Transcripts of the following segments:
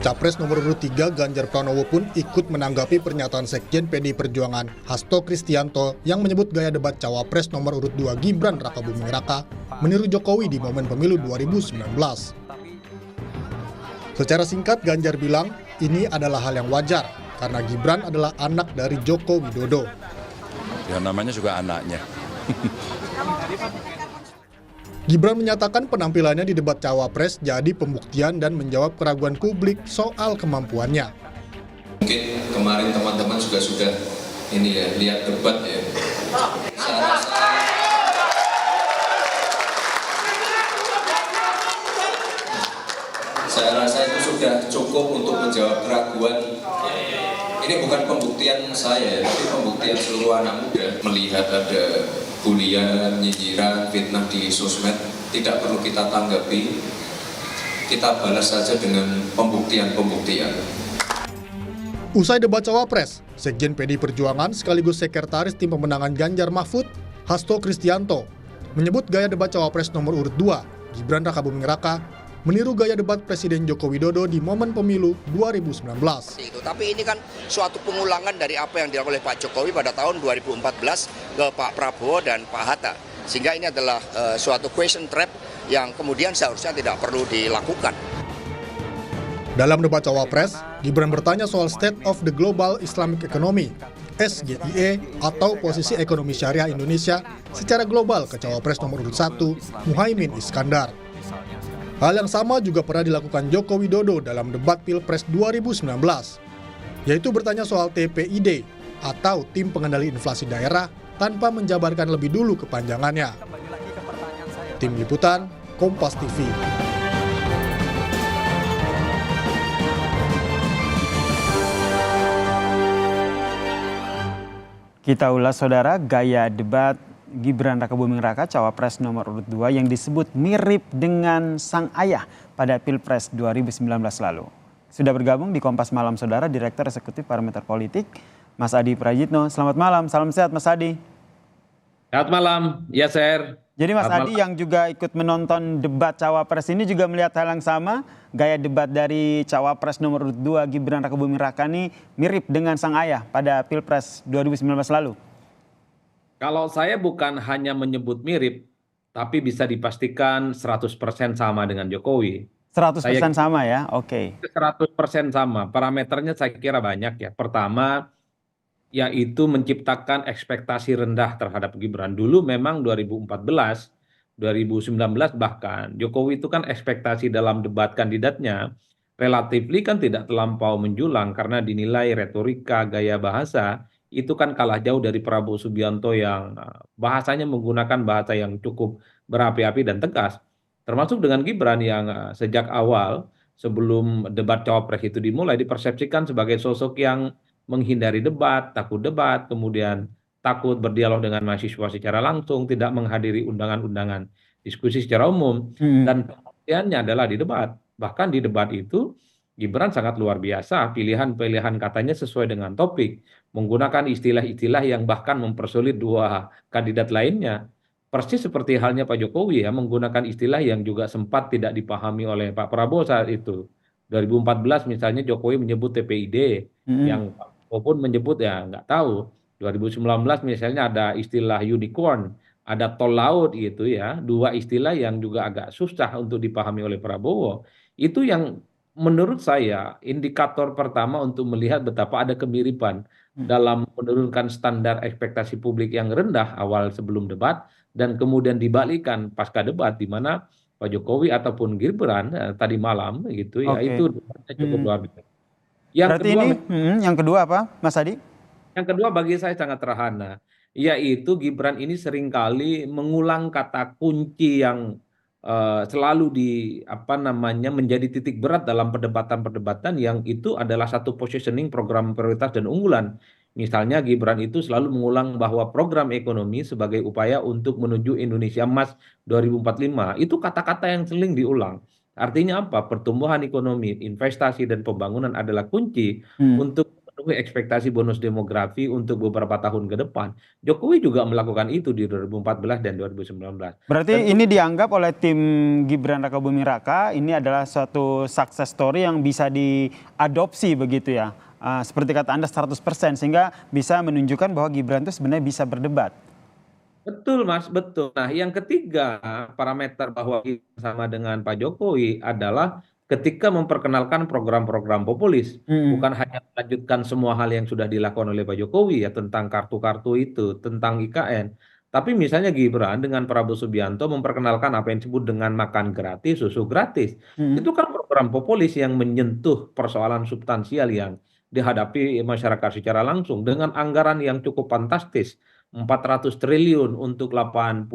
Capres nomor urut 3 Ganjar Pranowo pun ikut menanggapi pernyataan Sekjen PDI Perjuangan Hasto Kristianto yang menyebut gaya debat Cawapres nomor urut 2 Gibran Rakabuming Raka meniru Jokowi di momen pemilu 2019. Secara singkat, Ganjar bilang ini adalah hal yang wajar karena Gibran adalah anak dari Joko Widodo. Ya namanya juga anaknya. Gibran menyatakan penampilannya di debat Cawapres jadi pembuktian dan menjawab keraguan publik soal kemampuannya. Mungkin kemarin teman-teman juga sudah lihat debat ya. Saya rasa itu sudah cukup untuk menjawab keraguan. Ini bukan pembuktian saya, tapi pembuktian seluruh anak muda. Melihat ada bulian, nyinyiran, fitnah di sosmed, tidak perlu kita tanggapi, kita balas saja dengan pembuktian-pembuktian. Usai debat Cawapres, Sekjen PDI Perjuangan sekaligus Sekretaris Tim Pemenangan Ganjar Mahfud, Hasto Kristianto, menyebut gaya debat Cawapres nomor urut 2, Gibran Rakabuming Raka, meniru gaya debat Presiden Joko Widodo di momen pemilu 2019. Tapi ini kan suatu pengulangan dari apa yang dilakukan oleh Pak Jokowi pada tahun 2014 ke Pak Prabowo dan Pak Hatta. Sehingga ini adalah suatu question trap yang kemudian seharusnya tidak perlu dilakukan. Dalam debat Cawapres, Gibran bertanya soal State of the Global Islamic Economy, SGIE, atau posisi ekonomi syariah Indonesia secara global ke Cawapres nomor urut 1, Muhaimin Iskandar. Hal yang sama juga pernah dilakukan Joko Widodo dalam debat Pilpres 2019, yaitu bertanya soal TPID atau Tim Pengendali Inflasi Daerah tanpa menjabarkan lebih dulu kepanjangannya. Tim Liputan, Kompas TV. Kita ulas saudara gaya debat Gibran Rakabuming Raka Cawapres nomor urut 2 yang disebut mirip dengan sang ayah pada Pilpres 2019 lalu. Sudah bergabung di Kompas Malam saudara Direktur Eksekutif Parameter Politik, Mas Adi Prajitno. Selamat malam, salam sehat Mas Adi. Selamat malam, ya Sir. Jadi Mas Adi yang juga ikut menonton debat Cawapres ini juga melihat hal yang sama, gaya debat dari Cawapres nomor urut 2 Gibran Rakabuming Raka ini mirip dengan sang ayah pada Pilpres 2019 lalu. Kalau saya bukan hanya menyebut mirip, tapi bisa dipastikan 100% sama dengan Jokowi. 100% sama ya, oke. 100% sama, parameternya saya kira banyak ya. Pertama, yaitu menciptakan ekspektasi rendah terhadap Gibran. Dulu memang 2014, 2019 bahkan, Jokowi itu kan ekspektasi dalam debat kandidatnya, relatif kan tidak terlampau menjulang karena dinilai retorika, gaya bahasa, itu kan kalah jauh dari Prabowo Subianto yang bahasanya menggunakan bahasa yang cukup berapi-api dan tegas. Termasuk dengan Gibran yang sejak awal sebelum debat Cawapres itu dimulai dipersepsikan sebagai sosok yang menghindari debat, takut debat, kemudian takut berdialog dengan mahasiswa secara langsung, tidak menghadiri undangan-undangan diskusi secara umum. Dan pembuktiannya adalah di debat. Bahkan di debat itu Gibran sangat luar biasa, pilihan-pilihan katanya sesuai dengan topik, menggunakan istilah-istilah yang bahkan mempersulit dua kandidat lainnya. Persis seperti halnya Pak Jokowi ya, menggunakan istilah yang juga sempat tidak dipahami oleh Pak Prabowo saat itu. 2014 misalnya Jokowi menyebut TPID, yang Pak Prabowo pun menyebut ya nggak tahu. 2019 misalnya ada istilah unicorn, ada tol laut gitu ya, dua istilah yang juga agak susah untuk dipahami oleh Prabowo. Itu yang menurut saya indikator pertama untuk melihat betapa ada kemiripan dalam menurunkan standar ekspektasi publik yang rendah awal sebelum debat dan kemudian dibalikkan pasca debat di mana Pak Jokowi ataupun Gibran tadi malam gitu ya itu debatnya cukup luar biasa. Yang kedua apa Mas Adi? Yang kedua bagi saya sangat sederhana, yaitu Gibran ini seringkali mengulang kata kunci yang selalu menjadi titik berat dalam perdebatan-perdebatan yang itu adalah satu positioning program prioritas dan unggulan. Misalnya Gibran itu selalu mengulang bahwa program ekonomi sebagai upaya untuk menuju Indonesia Emas 2045. Itu kata-kata yang sering diulang. Artinya apa? Pertumbuhan ekonomi, investasi dan pembangunan adalah kunci untuk memenuhi ekspektasi bonus demografi untuk beberapa tahun ke depan. Jokowi juga melakukan itu di 2014 dan 2019. Berarti Tentu ini dianggap oleh tim Gibran Rakabuming Raka ini adalah suatu success story yang bisa diadopsi begitu ya. Seperti kata Anda 100% sehingga bisa menunjukkan bahwa Gibran itu sebenarnya bisa berdebat. betul Mas, betul. Nah, yang ketiga parameter bahwa kita sama dengan Pak Jokowi adalah ketika memperkenalkan program-program populis, Mm-mm. bukan hanya melanjutkan semua hal yang sudah dilakukan oleh Pak Jokowi ya tentang kartu-kartu itu, tentang IKN. Tapi misalnya Gibran dengan Prabowo Subianto memperkenalkan apa yang disebut dengan makan gratis, susu gratis. Mm-mm. Itu kan program populis yang menyentuh persoalan substansial yang dihadapi masyarakat secara langsung dengan anggaran yang cukup fantastis. 400 triliun untuk 82,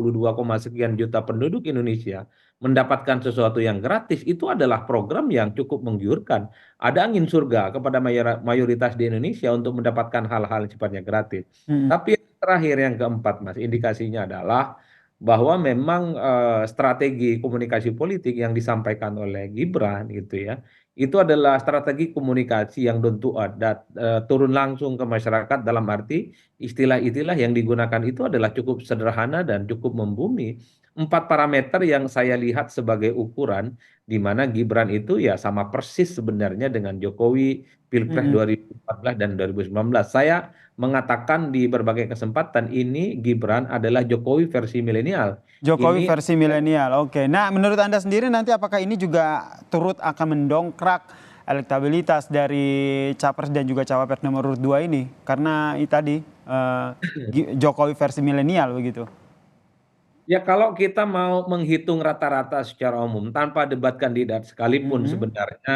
sekian juta penduduk Indonesia mendapatkan sesuatu yang gratis itu adalah program yang cukup menggiurkan. Ada angin surga kepada mayoritas di Indonesia untuk mendapatkan hal-hal yang sifatnya gratis. Mm-mm. Tapi yang terakhir yang keempat Mas, indikasinya adalah bahwa memang strategi komunikasi politik yang disampaikan oleh Gibran gitu ya. Itu adalah strategi komunikasi yang tentu ada turun langsung ke masyarakat dalam arti istilah-istilah yang digunakan itu adalah cukup sederhana dan cukup membumi. 4 parameter yang saya lihat sebagai ukuran di mana Gibran itu ya sama persis sebenarnya dengan Jokowi Pilpres Mm-mm. 2014 dan 2019. Saya mengatakan di berbagai kesempatan ini Gibran adalah Jokowi versi milenial. Jokowi Ini versi milenial. Oke. Nah, menurut Anda sendiri nanti apakah ini juga turut akan mendongkrak elektabilitas dari capres dan juga cawapres nomor urut 2 ini? Karena itu tadi Jokowi versi milenial begitu. ya kalau kita mau menghitung rata-rata secara umum tanpa debat kandidat sekalipun Mm-mm. sebenarnya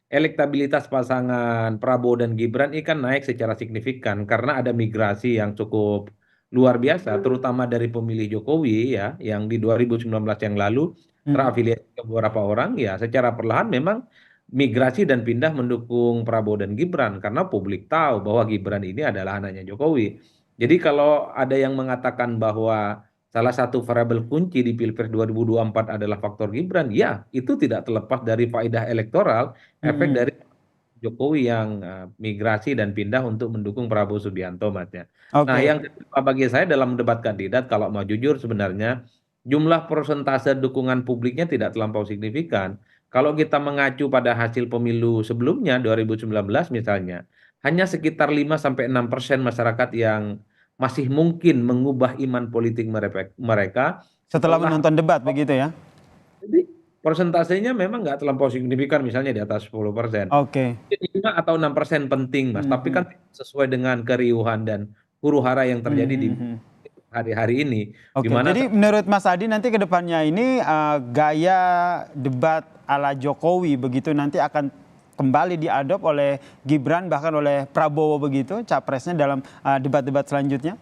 elektabilitas pasangan Prabowo dan Gibran ini kan naik secara signifikan karena ada migrasi yang cukup luar biasa terutama dari pemilih Jokowi ya yang di 2019 yang lalu Mm-mm. terafiliasi ke beberapa orang ya secara perlahan memang migrasi dan pindah mendukung Prabowo dan Gibran karena publik tahu bahwa Gibran ini adalah anaknya Jokowi. Jadi kalau ada yang mengatakan bahwa salah satu variabel kunci di Pilpres 2024 adalah faktor Gibran, ya itu tidak terlepas dari faedah elektoral, efek Mm-mm. dari Jokowi yang migrasi dan pindah untuk mendukung Prabowo Subianto, Mas ya. Nah, Oke. yang kedua bagi saya dalam debat kandidat, kalau mau jujur sebenarnya jumlah persentase dukungan publiknya tidak terlampau signifikan. Kalau kita mengacu pada hasil pemilu sebelumnya 2019 misalnya, hanya sekitar 5-6% masyarakat yang masih mungkin mengubah iman politik mereka Setelah setelah menonton debat begitu ya. jadi persentasenya memang nggak terlampau signifikan misalnya di atas 10%. Oke. 5 atau 6% penting Mas, tapi Mhm. kan sesuai dengan keriuhan dan huru-hara yang terjadi di Mhm. hari-hari ini di Oke, mana jadi menurut Mas Adi nanti ke depannya ini gaya debat ala Jokowi begitu nanti akan kembali diadop oleh Gibran bahkan oleh Prabowo begitu capresnya dalam debat-debat selanjutnya?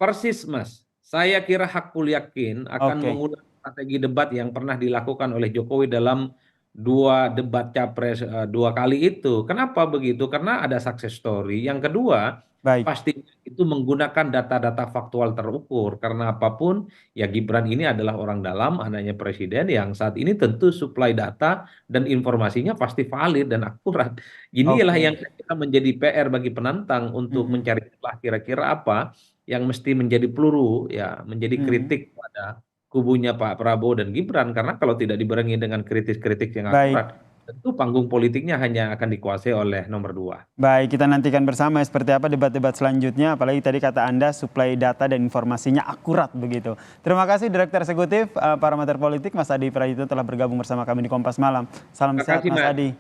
persis Mas, saya kira hakul yakin akan Oke. mengulang strategi debat yang pernah dilakukan oleh Jokowi dalam 2 debat capres 2 kali itu. Kenapa begitu? Karena ada success story. Yang kedua, Baik. pastinya itu menggunakan data-data faktual terukur. Karena apapun, ya Gibran ini adalah orang dalam, anaknya presiden yang saat ini tentu supply data dan informasinya pasti valid dan akurat. Inilah Oke. yang saya kira menjadi PR bagi penantang untuk Mhm. mencari celah kira-kira apa yang mesti menjadi peluru, ya menjadi Mhm. kritik pada kubunya Pak Prabowo dan Gibran karena kalau tidak dibarengi dengan kritik-kritik yang Baik. akurat, tentu panggung politiknya hanya akan dikuasai oleh nomor 2. Baik, kita nantikan bersama seperti apa debat-debat selanjutnya. Apalagi tadi kata Anda suplai data dan informasinya akurat begitu. Terima kasih Direktur Eksekutif Parameter Politik Mas Adi Prayitno telah bergabung bersama kami di Kompas Malam. Salam Terima sehat kasih Mas Mas. Adi.